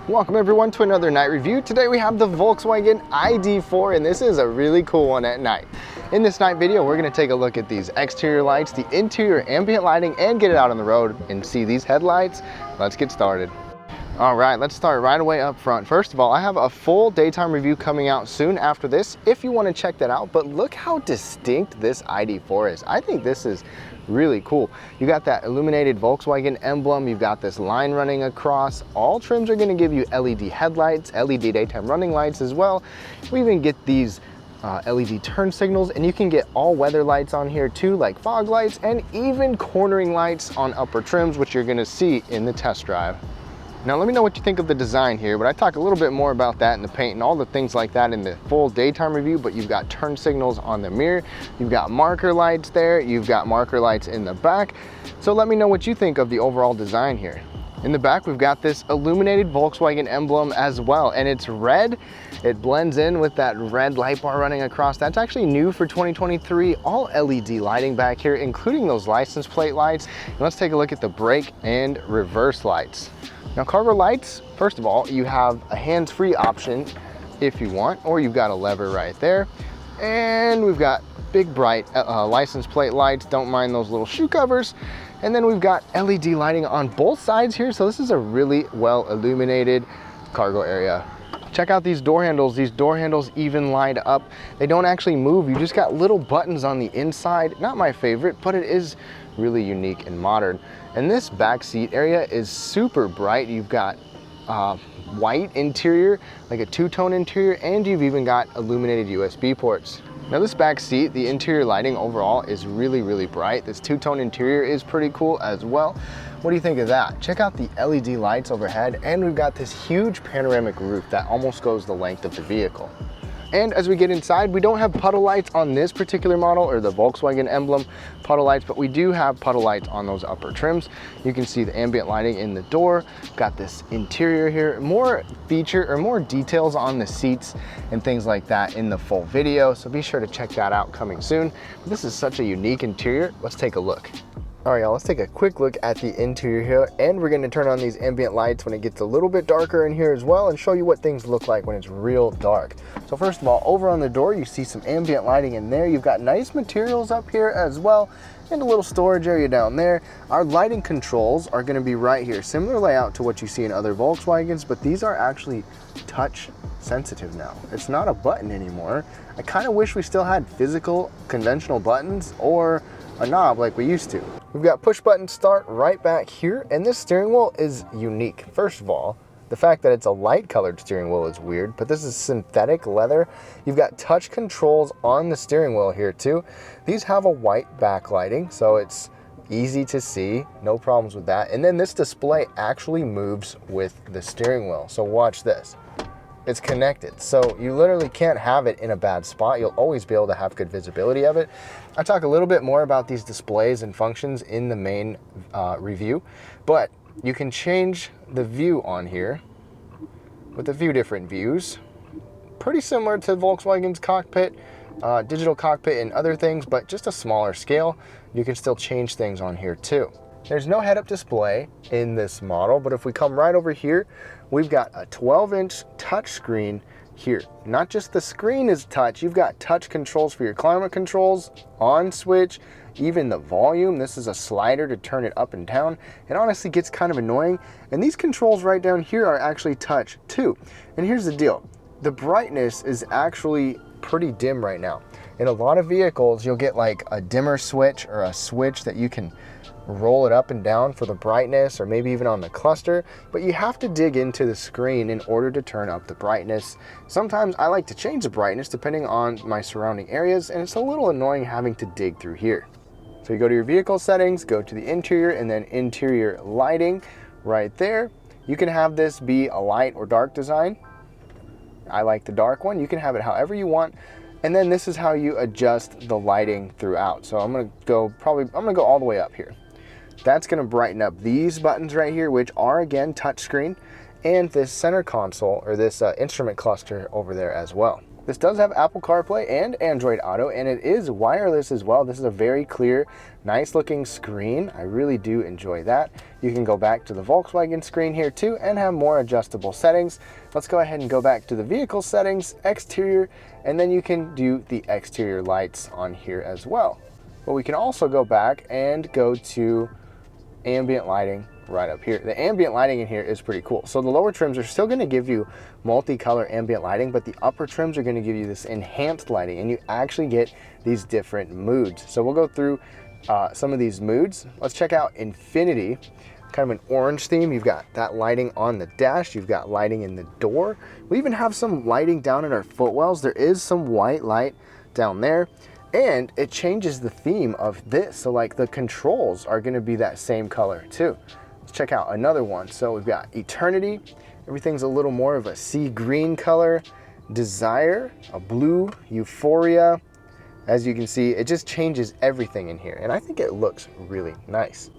Welcome everyone to another night review. Today we have the Volkswagen ID.4 and this is a really cool one at night. In this night video, we're going to take a look at these exterior lights, the interior ambient lighting, and get it out on the road and see these headlights. Let's get started. All right, let's start right away up front. First of all, I have a full daytime review coming out soon after this if you want to check that out, but look how distinct this ID.4 is. I think this is really cool. You got that illuminated Volkswagen emblem, you've got this line running across. All trims are going to give you LED headlights, LED daytime running lights as well. We even get these LED turn signals, and you can get all weather lights on here too, like fog lights and even cornering lights on upper trims, which you're going to see in the test drive. Now let me know what you think of the design here, but I talk a little bit more about that in the paint and all the things like that in the full daytime review. But you've got turn signals on the mirror, you've got marker lights there, you've got marker lights in the back. So let me know what you think of the overall design here. In the back, we've got this illuminated Volkswagen emblem as well, and it's red. It blends in with that red light bar running across. That's actually new for 2023, all LED lighting back here, including those license plate lights. And let's take a look at the brake and reverse lights. Now cargo lights, first of all, you have a hands-free option if you want, or you've got a lever right there. And we've got big bright license plate lights, don't mind those little shoe covers. And then we've got LED lighting on both sides here, so this is a really well illuminated cargo area. Check out these door handles. These door handles even light up. They don't actually move. You just got little buttons on the inside. Not my favorite, but it is really unique and modern. And this back seat area is super bright. You've got white interior, like a two-tone interior, and you've even got illuminated USB ports. Now this back seat, the interior lighting overall is really bright. This two-tone interior is pretty cool as well. What do you think of that? Check out the LED lights overhead, and we've got this huge panoramic roof that almost goes the length of the vehicle. And as we get inside, we don't have puddle lights on this particular model, or the Volkswagen emblem puddle lights, but we do have puddle lights on those upper trims. You can see the ambient lighting in the door. Got this interior here, more feature or more details on the seats and things like that in the full video. So be sure to check that out coming soon. This is such a unique interior. Let's take a look. All right, y'all, let's take a quick look at the interior here, and we're gonna turn on these ambient lights when it gets a little bit darker in here as well, and show you what things look like when it's real dark. So first of all, over on the door, you see some ambient lighting in there. You've got nice materials up here as well, and a little storage area down there. Our lighting controls are gonna be right here. Similar layout to what you see in other Volkswagens, but these are actually touch sensitive now. It's not a button anymore. I kind of wish we still had physical, conventional buttons or a knob like we used to. We've got push button start right back here, and this steering wheel is unique. First of all, the fact that it's a light colored steering wheel is weird, but this is synthetic leather. You've got touch controls on the steering wheel here too. These have a white backlighting, so it's easy to see, no problems with that. And then this display actually moves with the steering wheel. So watch this. It's connected, so you literally can't have it in a bad spot. You'll always be able to have good visibility of it. I talk a little bit more about these displays and functions in the main review, but you can change the view on here with a few different views. Pretty similar to Volkswagen's cockpit, digital cockpit and other things, but just a smaller scale. You can still change things on here too. There's no head-up display in this model, but if we come right over here, we've got a 12-inch touchscreen here. Not just the screen is touch, you've got touch controls for your climate controls, on switch, even the volume. This is a slider to turn it up and down. It honestly gets kind of annoying. And these controls right down here are actually touch too. And here's the deal. The brightness is actually pretty dim right now. In a lot of vehicles, you'll get like a dimmer switch or a switch that you can roll it up and down for the brightness, or maybe even on the cluster, but you have to dig into the screen in order to turn up the brightness. Sometimes I like to change the brightness depending on my surrounding areas, and it's a little annoying having to dig through here. So you go to your vehicle settings, go to the interior, and then interior lighting right there. You can have this be a light or dark design. I like the dark one. You can have it however you want. And then this is how you adjust the lighting throughout. So I'm gonna go all the way up here. That's gonna brighten up these buttons right here, which are again touchscreen, and this center console, or this instrument cluster over there as well. This does have Apple CarPlay and Android Auto, and it is wireless as well. This is a very clear, nice looking screen. I really do enjoy that. You can go back to the Volkswagen screen here too and have more adjustable settings. Let's go ahead and go back to the vehicle settings, exterior, and then you can do the exterior lights on here as well. But we can also go back and go to ambient lighting right up here. The ambient lighting in here is pretty cool. So the lower trims are still going to give you multicolor ambient lighting, but the upper trims are going to give you this enhanced lighting, and you actually get these different moods. So we'll go through some of these moods. Let's check out Infinity, kind of an orange theme. You've got that lighting on the dash, you've got lighting in the door. We even have some lighting down in our footwells. There is some white light down there, and it changes the theme of this. So like the controls are going to be that same color too. Let's check out another one. So we've got Eternity. Everything's a little more of a sea green color. Desire, a blue. Euphoria. As you can see, it just changes everything in here, and I think it looks really nice.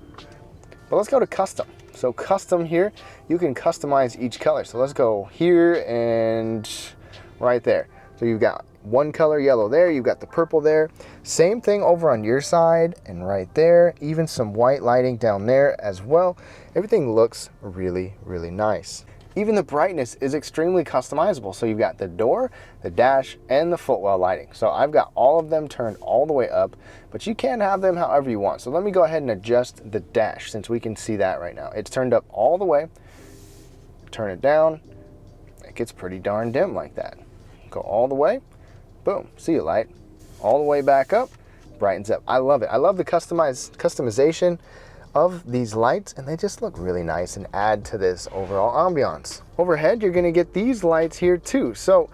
But let's go to custom. So custom here, you can customize each color. So let's go here and right there. So you've got one color yellow there, you've got the purple there. Same thing over on your side and right there. Even some white lighting down there as well. Everything looks really, really nice. Even the brightness is extremely customizable. So you've got the door, the dash, and the footwell lighting. So I've got all of them turned all the way up, but you can have them however you want. So let me go ahead and adjust the dash since we can see that right now. It's turned up all the way. Turn it down. It gets pretty darn dim like that. Go all the way. Boom, see you light. All the way back up, brightens up. I love it. I love the customization of these lights, and they just look really nice and add to this overall ambiance. Overhead, you're gonna get these lights here too. So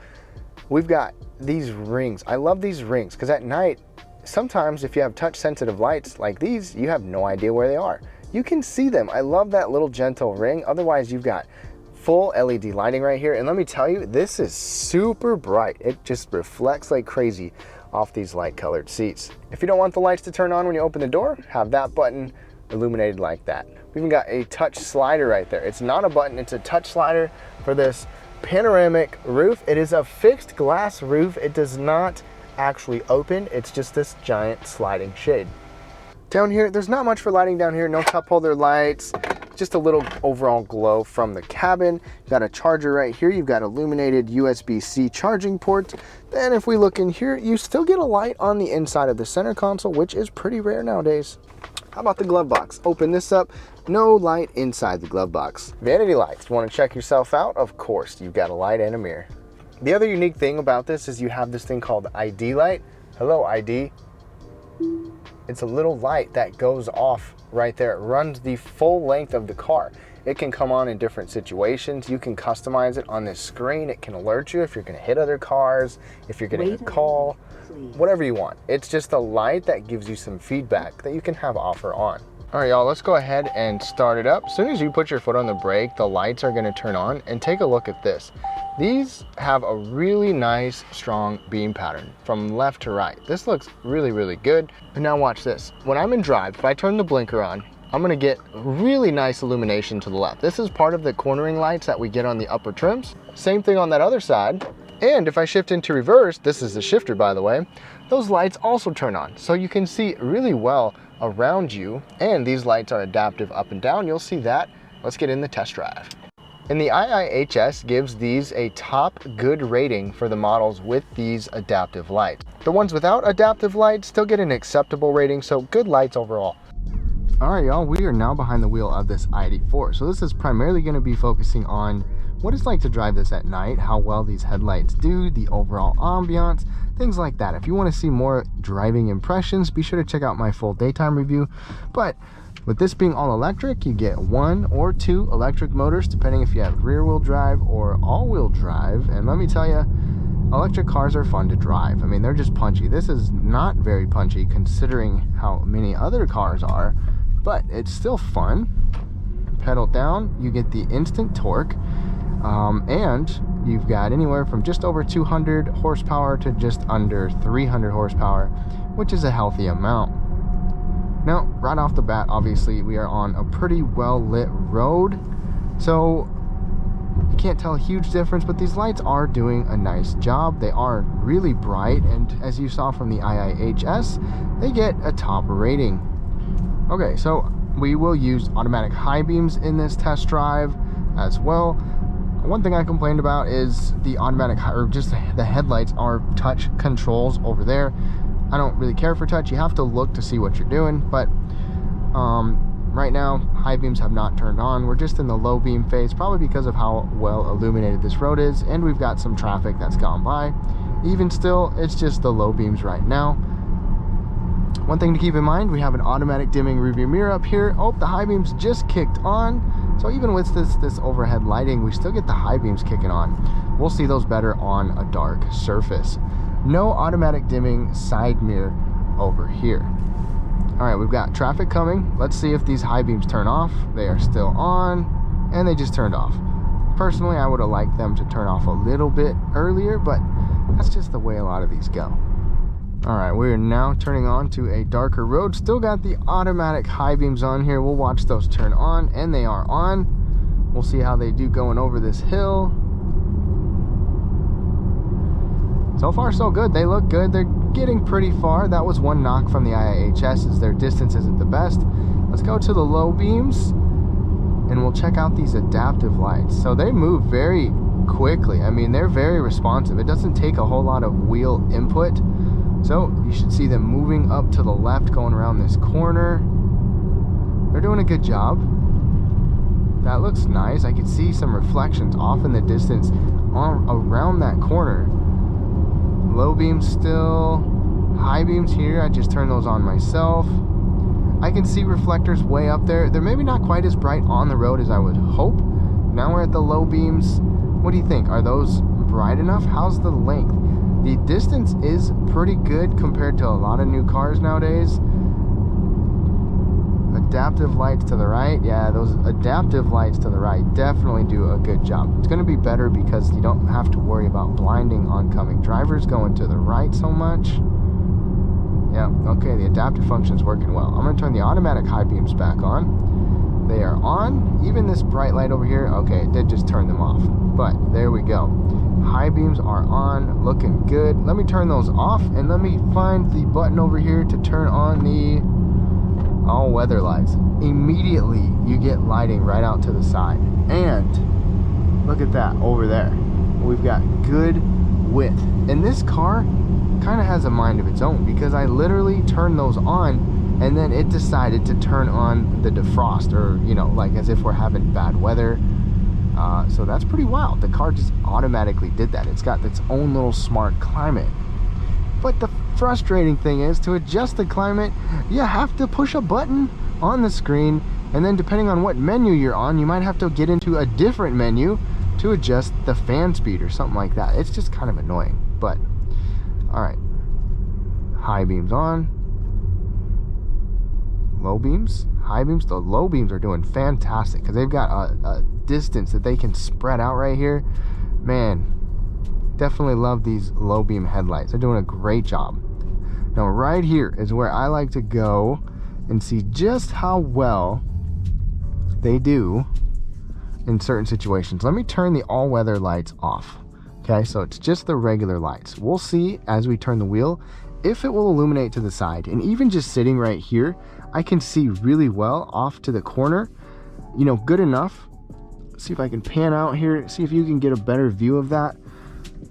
we've got these rings. I love these rings because at night, sometimes if you have touch sensitive lights like these, you have no idea where they are. You can see them. I love that little gentle ring. Otherwise, you've got full LED lighting right here, and let me tell you, this is super bright. It just reflects like crazy off these light colored seats. If you don't want the lights to turn on when you open the door, have that button illuminated like that. We even got a touch slider right there. It's not a button, it's a touch slider for this panoramic roof. It is a fixed glass roof. It does not actually open. It's just this giant sliding shade. Down here, there's not much for lighting down here. No cup holder lights. Just a little overall glow from the cabin. You've got a charger right here. You've got illuminated USB-C charging ports. Then if we look in here, you still get a light on the inside of the center console, which is pretty rare nowadays. How about the glove box? Open this up. No light inside the glove box. Vanity lights. Want to check yourself out? Of course, you've got a light and a mirror. The other unique thing about this is you have this thing called ID light. Hello, ID. It's a little light that goes off right there. It runs the full length of the car. It can come on in different situations. You can customize it on this screen. It can alert you if you're going to hit other cars, if you're getting a call, whatever you want. It's just a light that gives you some feedback that you can have off or on. All right, y'all, let's go ahead and start it up. As soon as you put your foot on the brake, the lights are going to turn on, and take a look at this. These have a really nice, strong beam pattern from left to right. This looks really, really good. And now watch this. When I'm in drive, if I turn the blinker on, I'm gonna get really nice illumination to the left. This is part of the cornering lights that we get on the upper trims. Same thing on that other side. And if I shift into reverse, this is the shifter by the way, those lights also turn on. So you can see really well around you, and these lights are adaptive up and down. You'll see that. Let's get in the test drive. And the IIHS gives these a top good rating for the models with these adaptive lights. The ones without adaptive lights still get an acceptable rating, so good lights overall. All right, y'all, we are now behind the wheel of this ID.4. So this is primarily going to be focusing on what it's like to drive this at night, how well these headlights do, the overall ambiance, things like that. If you want to see more driving impressions, be sure to check out my full daytime review. But with this being all electric, you get 1 or 2 electric motors, depending if you have rear wheel drive or all wheel drive. And let me tell you, electric cars are fun to drive. I mean, they're just punchy. This is not very punchy considering how many other cars are, but it's still fun. Pedal down, you get the instant torque, and you've got anywhere from just over 200 horsepower to just under 300 horsepower, which is a healthy amount. Now, right off the bat, obviously, we are on a pretty well-lit road, so you can't tell a huge difference, but these lights are doing a nice job. They are really bright, and as you saw from the IIHS, they get a top rating. Okay, so we will use automatic high beams in this test drive as well. One thing I complained about is the automatic, or just the headlights are touch controls over there. I don't really care for touch. You have to look to see what you're doing, but right now high beams have not turned on. We're just in the low beam phase, probably because of how well illuminated this road is, and we've got some traffic that's gone by. Even still, it's just the low beams right now. One thing to keep in mind, we have an automatic dimming rearview mirror up here. Oh, the high beams just kicked on. So even with this overhead lighting, we still get the high beams kicking on. We'll see those better on a dark surface. No automatic dimming side mirror over here. All right, we've got traffic coming. Let's see if these high beams turn off. They are still on, and they just turned off. Personally, I would have liked them to turn off a little bit earlier, but that's just the way a lot of these go. All right, we are now turning on to a darker road. Still got the automatic high beams on here. We'll watch those turn on, and they are on. We'll see how they do going over this hill. So far, so good. They look good. They're getting pretty far. That was one knock from the IIHS, is their distance isn't the best. Let's go to the low beams, and we'll check out these adaptive lights. So they move very quickly. I mean, they're very responsive. It doesn't take a whole lot of wheel input. So you should see them moving up to the left, going around this corner. They're doing a good job. That looks nice. I can see some reflections off in the distance around that corner. Low beams still, high beams here. I just turned those on myself. I can see reflectors way up there. They're maybe not quite as bright on the road as I would hope. Now we're at the low beams. What do you think? Are those bright enough? How's the length? The distance is pretty good compared to a lot of new cars nowadays. Adaptive lights to the right. Yeah, those adaptive lights to the right definitely do a good job. It's going to be better because you don't have to worry about blinding oncoming drivers going to the right so much. Yeah, okay, the adaptive function's working well. I'm going to turn the automatic high beams back on. They are on. Even this bright light over here, okay, it did just turn them off. But there we go. High beams are on, looking good. Let me turn those off, and let me find the button over here to turn on the all-weather lights. Immediately you get lighting right out to the side, and look at that over there. We've got good width, and this car kind of has a mind of its own, because I literally turned those on and then it decided to turn on the defrost, or you know, like as if we're having bad weather. So that's pretty wild. The car just automatically did that. It's got its own little smart climate. But the frustrating thing is, to adjust the climate, you have to push a button on the screen, and then depending on what menu you're on, you might have to get into a different menu to adjust the fan speed or something like that. It's just kind of annoying. But all right, high beams on, low beams, high beams. The low beams are doing fantastic because they've got a distance that they can spread out right here. Man, definitely love these low beam headlights. They're doing a great job. Now right here is where I like to go and see just how well they do in certain situations. Let me turn the all-weather lights off. Okay, so it's just the regular lights. We'll see as we turn the wheel if it will illuminate to the side. And even just sitting right here, I can see really well off to the corner. You know, good enough. See if I can pan out here, see if you can get a better view of that.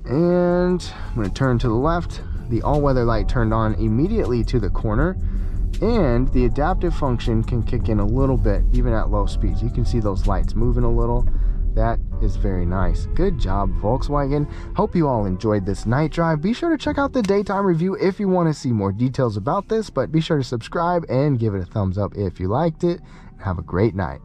And I'm going to turn to the left. The all-weather light turned on immediately to the corner, and the adaptive function can kick in a little bit even at low speeds. You can see those lights moving a little. That is very nice. Good job, Volkswagen. Hope you all enjoyed this night drive. Be sure to check out the daytime review if you want to see more details about this, but be sure to subscribe and give it a thumbs up if you liked it. Have a great night.